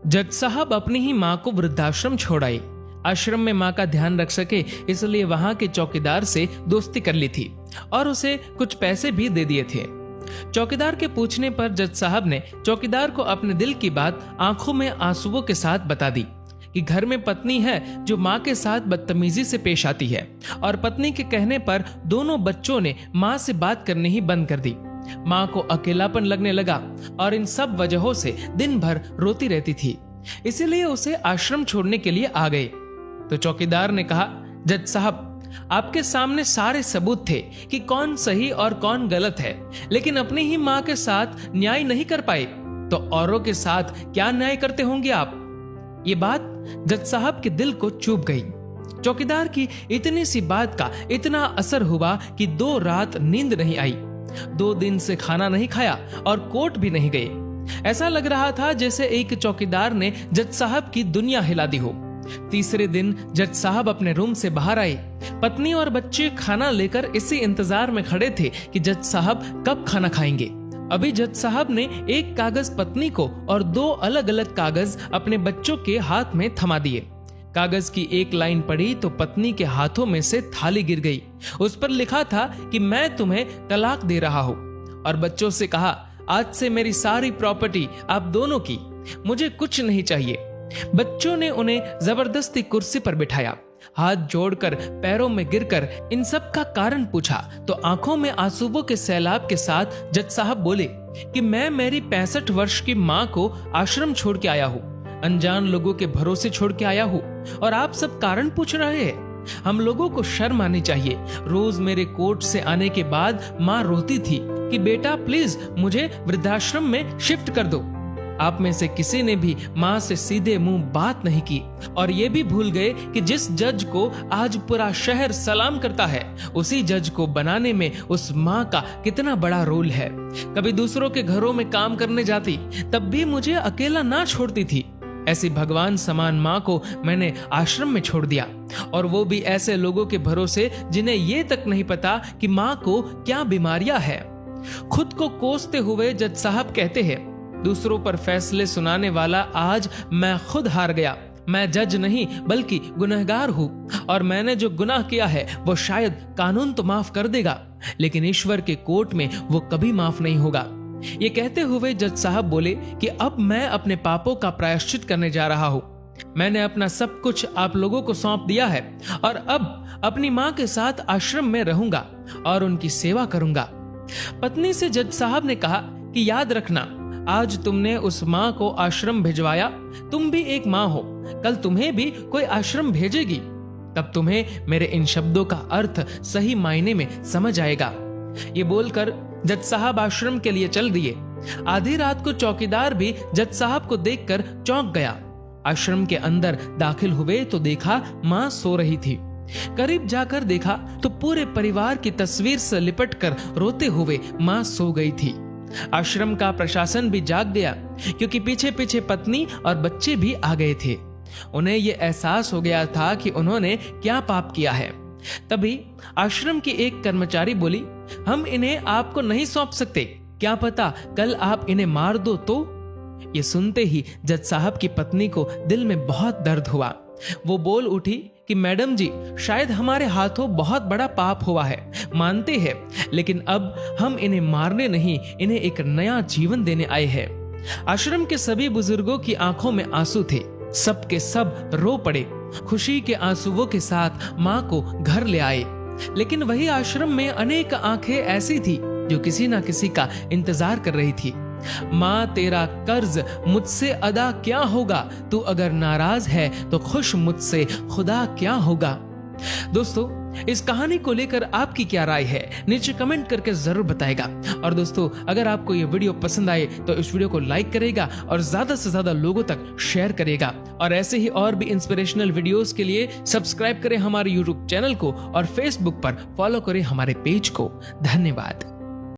जज साहब अपनी ही माँ को वृद्धाश्रम छोड़ आए। आश्रम में माँ का ध्यान रख सके इसलिए वहां के चौकीदार से दोस्ती कर ली थी और उसे कुछ पैसे भी दे दिए थे। चौकीदार के पूछने पर जज साहब ने चौकीदार को अपने दिल की बात आंखों में आंसुओं के साथ बता दी कि घर में पत्नी है जो माँ के साथ बदतमीजी से पेश आती है और पत्नी के कहने पर दोनों बच्चों ने माँ से बात करनी ही बंद कर दी। माँ को अकेलापन लगने लगा और इन सब वजहों से दिन भर रोती रहती थी, इसीलिए उसे आश्रम छोड़ने के लिए आ गए। तो चौकीदार ने कहा, जज साहब आपके सामने सारे सबूत थे कि कौन सही और कौन गलत है, लेकिन अपनी ही माँ के साथ न्याय नहीं कर पाए तो औरों के साथ क्या न्याय करते होंगे आप। ये बात जज साहब के दिल को चुभ गई। चौकीदार की इतनी सी बात का इतना असर हुआ कि 2 रात नींद नहीं आई, 2 दिन से खाना नहीं खाया और कोर्ट भी नहीं गए। ऐसा लग रहा था जैसे एक चौकीदार ने जज साहब की दुनिया हिला दी हो। तीसरे दिन जज साहब अपने रूम से बाहर आए। पत्नी और बच्चे खाना लेकर इसी इंतजार में खड़े थे कि जज साहब कब खाना खाएंगे। अभी जज साहब ने एक कागज पत्नी को और 2 अलग अलग कागज अपने बच्चों के हाथ में थमा दिए। कागज की एक लाइन पढ़ी तो पत्नी के हाथों में से थाली गिर गई। उस पर लिखा था कि मैं तुम्हें तलाक दे रहा हूं, और बच्चों से कहा, आज से मेरी सारी प्रॉपर्टी आप दोनों की, मुझे कुछ नहीं चाहिए। बच्चों ने उन्हें जबरदस्ती कुर्सी पर बिठाया। हाथ जोड़कर पैरों में गिरकर इन सब का कारण पूछा तो आंखों में आंसुओं के सैलाब के साथ जज साहब बोले कि मैं मेरी 65 वर्ष की माँ को आश्रम छोड़ के आया हूँ, अनजान लोगों के भरोसे छोड़ के आया हूँ, और आप सब कारण पूछ रहे हैं। हम लोगों को शर्म आनी चाहिए। रोज मेरे कोर्ट से आने के बाद माँ रोती थी कि बेटा प्लीज मुझे वृद्धाश्रम में शिफ्ट कर दो। आप में से किसी ने भी माँ से सीधे मुंह बात नहीं की और ये भी भूल गए कि जिस जज को आज पूरा शहर सलाम करता है, उसी जज को बनाने में उस माँ का कितना बड़ा रोल है। कभी दूसरों के घरों में काम करने जाती तब भी मुझे अकेला ना छोड़ती थी। ऐसी भगवान समान माँ को मैंने आश्रम में छोड़ दिया, और वो भी ऐसे लोगों के भरोसे जिन्हें ये तक नहीं पता कि माँ को क्या बीमारियां है। खुद को कोसते हुए जज साहब कहते हैं, दूसरों पर फैसले सुनाने वाला आज मैं खुद हार गया। मैं जज नहीं बल्कि गुनहगार हूँ, और मैंने जो गुनाह किया है वो शायद कानून तो माफ कर देगा, लेकिन ईश्वर के कोर्ट में वो कभी माफ नहीं होगा। ये कहते हुए जज साहब बोले कि अब मैं अपने पापों का प्रायश्चित करने जा रहा हूँ। मैंने अपना सब कुछ आप लोगों को सौंप दिया है और अब अपनी माँ के साथ आश्रम में रहूंगा और उनकी सेवा करूंगा। पत्नी से जज साहब ने कहा कि याद रखना, आज तुमने उस माँ को आश्रम भिजवाया, तुम भी एक माँ हो, कल तुम्हें भी कोई आश्रम भेजेगी, तब तुम्हें मेरे इन शब्दों का अर्थ सही मायने में समझ आएगा। ये बोलकर जज साहब आश्रम के लिए चल दिए। आधी रात को चौकीदार भी जज साहब को देखकर चौंक गया। आश्रम के अंदर दाखिल हुए तो देखा माँ सो रही थी। करीब जाकर देखा तो पूरे परिवार की तस्वीर से लिपटकर रोते हुए माँ सो गई थी। आश्रम का प्रशासन भी जाग गया, क्योंकि पीछे पीछे पत्नी और बच्चे भी आ गए थे। उन्हें यह एहसास हो गया था कि उन्होंने क्या पाप किया है। तभी आश्रम की एक कर्मचारी बोली, हम इन्हें आपको नहीं सौंप सकते, क्या पता कल आप इन्हें मार दो तो। ये सुनते ही जज साहब की पत्नी को दिल में बहुत दर्द हुआ। वो बोल उठी कि मैडम जी, शायद हमारे हाथों बहुत बड़ा पाप हुआ है, मानते हैं, लेकिन अब हम इन्हें मारने नहीं, इन्हें एक नया जीवन देने आए हैं। आश्रम के सभी बुजुर्गों की आंखों में आंसू थे। सब के सब रो पड़े। खुशी के आंसुओं के साथ माँ को घर ले आए। लेकिन वही आश्रम में अनेक आंखें ऐसी थी जो किसी ना किसी का इंतजार कर रही थी। माँ, तेरा कर्ज मुझसे अदा क्या होगा, तू अगर नाराज है तो खुश मुझसे खुदा क्या होगा। दोस्तों, इस कहानी को लेकर आपकी क्या राय है, नीचे कमेंट करके जरूर बताएगा। और दोस्तों, अगर आपको ये वीडियो पसंद आए तो इस वीडियो को लाइक करेगा और ज्यादा से ज्यादा लोगों तक शेयर करेगा। और ऐसे ही और भी इंस्पिरेशनल वीडियोस के लिए सब्सक्राइब करें हमारे यूट्यूब चैनल को और फेसबुक पर फॉलो करें हमारे पेज को। धन्यवाद।